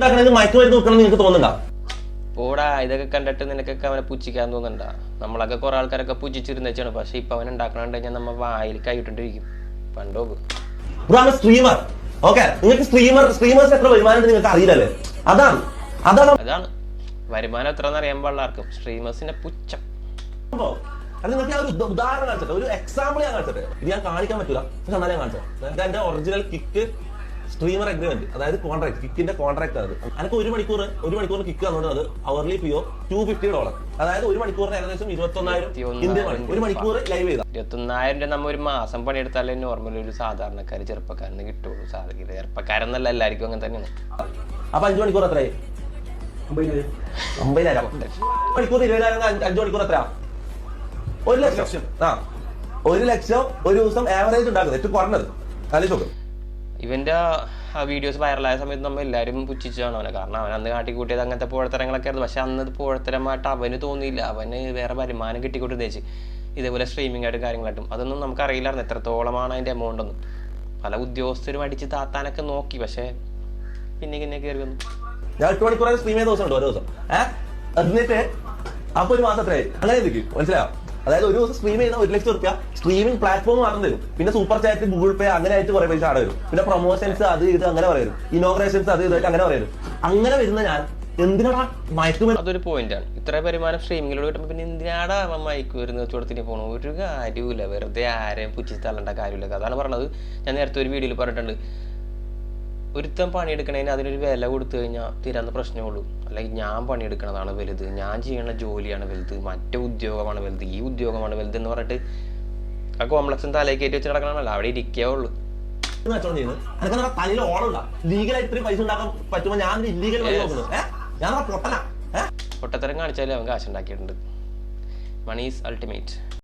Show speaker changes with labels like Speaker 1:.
Speaker 1: മയക്കുമരുന്ന് നോക്കണം നിങ്ങൾക്ക് തോന്നുന്നുണ്ടോ?
Speaker 2: ഓടാ ഇതൊക്കെ കണ്ടിട്ട് നിനക്കൊക്കെ അവനെ പുച്ഛിക്കാൻ തോന്നുന്നുണ്ടാ? നമ്മളൊക്കെ കുറെ ആൾക്കാരൊക്കെ പുച്ഛിച്ചിരുന്നേച്ചാണ്. പക്ഷെ ഇപ്പൊ അവൻ ഉണ്ടാക്കണ കഴിഞ്ഞാൽ നമ്മ വായിൽ കൈയിട്ടിരിക്കും. പണ്ടോക്ക്
Speaker 1: സ്ട്രീമർ. ഓക്കെ, നിങ്ങൾക്ക് സ്ട്രീമേഴ്സ് എത്ര വരുമാനം നിങ്ങൾക്ക് അറിയില്ലല്ലേ? അതാണ്
Speaker 2: വരുമാനം എത്രയെന്ന് അറിയാൻ പാടില്ല ആർക്കും. സ്ട്രീമേഴ്സിന്റെ പുച്ഛം.
Speaker 1: നിങ്ങൾക്ക് ഞാൻ ഒരു ഉദാഹരണം കാണിച്ചിട്ട്, ഒരു എക്സാമ്പിൾ ഞാൻ കാണിച്ചിട്ട്, ഇത് ഞാൻ കാണിക്കാൻ പറ്റൂല, പക്ഷെ എന്നാലും ഞാൻ കാണിച്ചത്. എന്റെ ഒറിജിനൽ കിക്ക് സ്ട്രീമർ അഗ്രിമെന്റ്, അതായത് കോൺട്രാക്ട്, കിക്കിന്റെ കോൺട്രാക്ട് ആണ്. എനിക്ക് ഒരു മണിക്കൂർ കിക്ക് തന്നുകൊണ്ട് അത് അവർലി പിയോ $250, അതായത് ഒരു മണിക്കൂറിന് ഏകദേശം 21,000 ഇന്ത്യൻ മണി. ഒരു മണിക്കൂർ ലൈവ് ചെയ്താൽ
Speaker 2: 21,000 രൂപ നമ്മ ഒരു മാസം പണിയെടുത്താലേ നോർമൽ ഒരു സാധാരണക്കാര് ചെറുപ്പക്കാരന് കിട്ടുള്ളൂ. ചെറുപ്പക്കാരെന്നല്ല, എല്ലാവർക്കും അങ്ങനെ തന്നെയാണ്.
Speaker 1: അപ്പൊ 5 മണിക്കൂർ എത്രയായി? 50,000. മണിക്കൂർ 20,000, 5 മണിക്കൂർ എത്രയാ? 1 ലക്ഷം. 1 ലക്ഷം ഒരു ദിവസം ആവറേജ് ഉണ്ടാക്കുന്നത്, ഏറ്റവും കുറഞ്ഞത്. ആലോചിച്ച്
Speaker 2: ഇവന്റെ ആ വീഡിയോസ് വൈറലായ സമയത്ത് നമ്മൾ എല്ലാവരും പുച്ഛിച്ചാണ് അവനെ. കാരണം അവൻ അന്ന് കാട്ടിക്കൂട്ടിയത് അങ്ങനത്തെ പോഴത്തരങ്ങളൊക്കെ ആയിരുന്നു. പക്ഷെ അന്നത് പോഴത്തരമായിട്ട് അവന് തോന്നിയില്ല. അവന് വേറെ വരുമാനം കിട്ടിക്കൊണ്ട് ഉദ്ദേശിച്ച് ഇതേപോലെ സ്ട്രീമിംഗ് ആയിട്ട് കാര്യങ്ങളായിട്ടും അതൊന്നും നമുക്ക് അറിയില്ലായിരുന്നു എത്രത്തോളമാണ് അതിന്റെ എമൗണ്ട് ഒന്നും. പല ഉദ്യോഗസ്ഥരും അടിച്ച് താത്താനൊക്കെ നോക്കി, പക്ഷെ പിന്നെ കയറി വന്നു.
Speaker 1: ഞാൻ 8 മണിക്കൂർ സ്ട്രീം ചെയ്ത ദിവസം ഉണ്ട്, ഒരു ദിവസം. എന്നിട്ട് അപ്പൊ ഒരു മാസം എത്രയായി? അങ്ങനെ ഇരിക്കും, മനസ്സിലായോ? അതായത് ഒരു ദിവസം സ്ട്രീം ചെയ്യുന്ന 1 ലക്ഷം രൂപ സ്ട്രീമിംഗ് പ്ലാറ്റ്ഫോം മാത്രം തരും. പിന്നെ സൂപ്പർ ചാറ്റ്, ഗൂഗിൾ പേ, അങ്ങനെ ആയിട്ട് കുറെ പൈസ അവിടെ വരും. പിന്നെ പ്രൊമോഷൻസ്, അത് ഇത് അങ്ങനെ പറയും, ഇനോഗ്രേഷൻസ്, അത് ഇതായിട്ട് അങ്ങനെ പറയും. അങ്ങനെ വരുന്ന ഞാൻ എന്തിനാടാ മയക്കുമരുന്ന്?
Speaker 2: അതൊരു പോയിന്റാണ്. ഇത്ര വരുമാനം സ്ട്രീമിങ്ങിലൂടെ കിട്ടുമ്പോൾ പിന്നെ എന്തിനാടാ മയക്കുമരുന്ന് വെച്ചുകൊടുത്തിന് പോകണം? ഒരു കാര്യമില്ല, വെറുതെ ആരെയും പുച്ഛിച്ച് തള്ളേണ്ട കാര്യമില്ല. അതാണ് പറഞ്ഞത്. ഞാൻ നേരത്തെ ഒരു വീഡിയോയിൽ പറഞ്ഞിട്ടുണ്ട്, ഒരുത്തം പണിയെടുക്കണേന് അതിനൊരു വില കൊടുത്തു കഴിഞ്ഞാൽ തീരാവുന്ന പ്രശ്നമുള്ളൂ. അല്ലെങ്കിൽ ഞാൻ പണിയെടുക്കണതാണ് വലുത്, ഞാൻ ചെയ്യുന്ന ജോലിയാണ് വലുത്, മറ്റേ ഉദ്യോഗമാണ് വലുത്, ഈ ഉദ്യോഗമാണ് വലുത് എന്ന് പറഞ്ഞിട്ട് ആ കോംപ്ലക്സും തലയിൽ കയറ്റി വെച്ച് നടക്കണമല്ലോ, അവിടെ ഇരിക്കേ ഉള്ളൂ.
Speaker 1: തലയിൽ ഓണമില്ല, ലീഗലായിട്ട് ഇത്രയും പൈസ ഉണ്ടാക്കാൻ പറ്റുമ്പോൾ ഞാൻ ഇല്ലീഗൽ വഴി നോക്കുന്നത്. ഞാൻ
Speaker 2: പൊട്ടത്തരം കാണിച്ചാലും അവൻ കാശുണ്ടാക്കിയിട്ടുണ്ട്. Money is ultimate.